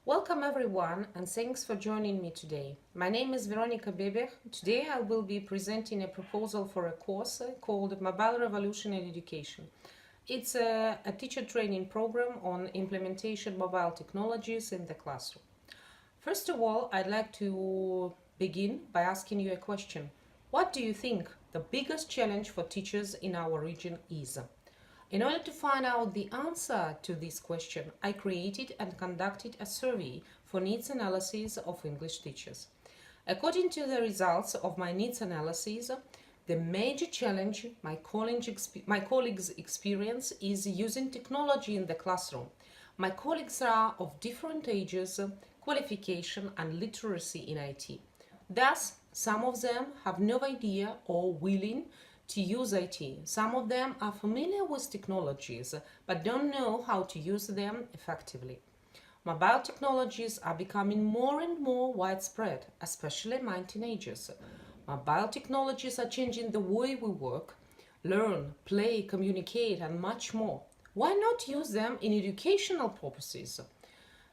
Welcome everyone and thanks for joining me today. My name is VeranikaBebekh. Today I will be presenting a proposal for a course called Mobile Revolution in Education. It's a teacher training program on implementation mobile technologies in the classroom. First of all, I'd like to begin by asking you a question. What do you think the biggest challenge for teachers in our region is? In order to find out the answer to this question, I created and conducted a survey for needs analysis of English teachers. According to the results of my needs analysis, the major challenge my colleagues experience is using technology in the classroom. My colleagues are of different ages, qualification and literacy in IT. Thus, some of them have no idea or willing to use IT. Some of them are familiar with technologies but don't know how to use them effectively. Mobile technologies are becoming more and more widespread, especially among teenagers. Mobile technologies are changing the way we work, learn, play, communicate, and much more. Why not use them in educational purposes?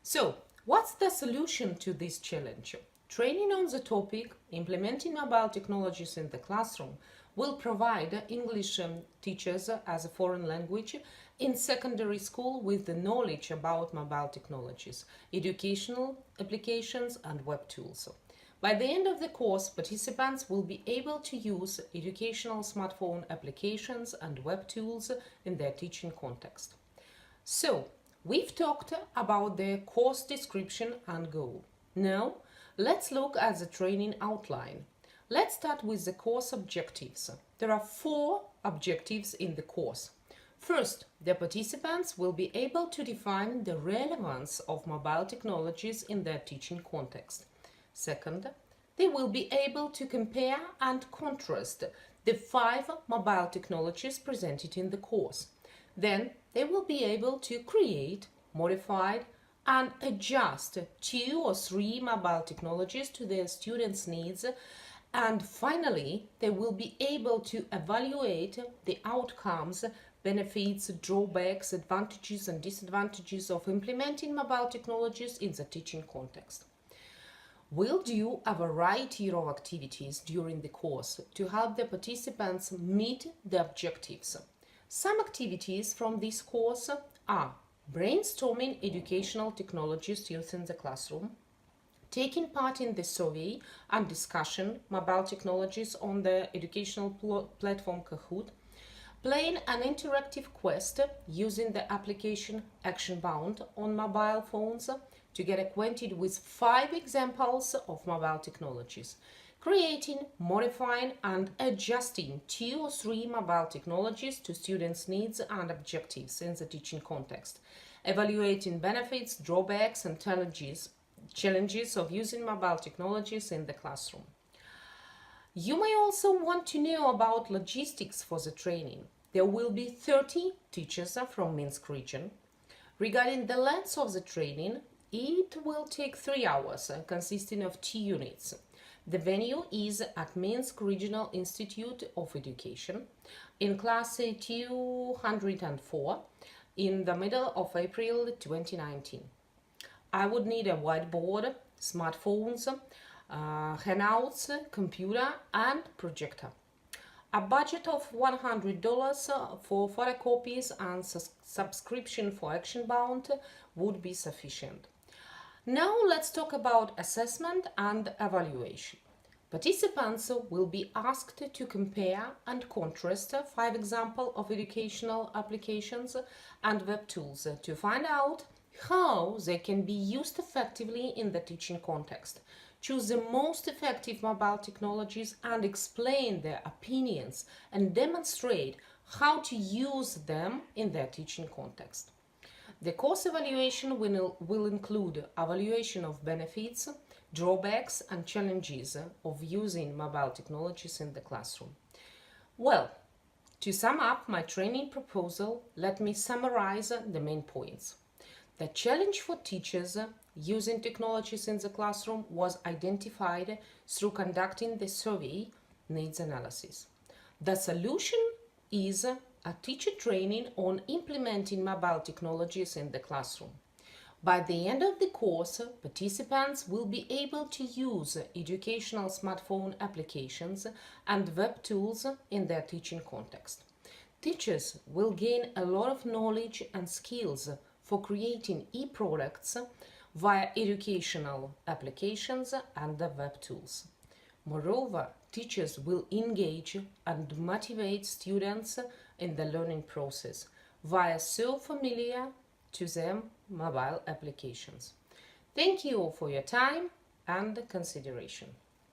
So, what's the solution to this challenge? Training on the topic, implementing mobile technologies in the classroom, will provide English teachers as a foreign language in secondary school with the knowledge about mobile technologies, educational applications and web tools. By the end of the course, participants will be able to use educational smartphone applications and web tools in their teaching context. So, we've talked about the course description and goal. Now, let's look at the training outline. Let's start with the course objectives. There are 4 objectives in the course. First, the participants will be able to define the relevance of mobile technologies in their teaching context. Second, they will be able to compare and contrast the 5 mobile technologies presented in the course. Then, they will be able to create, modify, and adjust 2 or 3 mobile technologies to their students' needs. And finally, they will be able to evaluate the outcomes, benefits, drawbacks, advantages and disadvantages of implementing mobile technologies in the teaching context. We'll do a variety of activities during the course to help the participants meet the objectives. Some activities from this course are brainstorming educational technologies used in the classroom, taking part in the survey and discussion mobile technologies on the educational platform Kahoot, playing an interactive quest using the application ActionBound on mobile phones to get acquainted with 5 examples of mobile technologies, creating, modifying and adjusting 2 or 3 mobile technologies to students' needs and objectives in the teaching context, evaluating benefits, drawbacks and challenges of using mobile technologies in the classroom. You may also want to know about logistics for the training. There will be 30 teachers from Minsk region. Regarding the length of the training, it will take 3 hours, consisting of 2 units. The venue is at Minsk Regional Institute of Education in class 204 in the middle of April 2019. I would need a whiteboard, smartphones, handouts, computer and projector. A budget of $100 for photocopies and subscription for ActionBound would be sufficient. Now let's talk about assessment and evaluation. Participants will be asked to compare and contrast 5 examples of educational applications and web tools to find out how they can be used effectively in the teaching context, choose the most effective mobile technologies and explain their opinions and demonstrate how to use them in their teaching context. The course evaluation will include evaluation of benefits, drawbacks and challenges of using mobile technologies in the classroom. Well, to sum up my training proposal, let me summarize the main points. The challenge for teachers using technologies in the classroom was identified through conducting the survey needs analysis. The solution is a teacher training on implementing mobile technologies in the classroom. By the end of the course, participants will be able to use educational smartphone applications and web tools in their teaching context. Teachers will gain a lot of knowledge and skills for creating e-products via educational applications and the web tools. Moreover, teachers will engage and motivate students in the learning process via so familiar to them mobile applications. Thank you all for your time and consideration.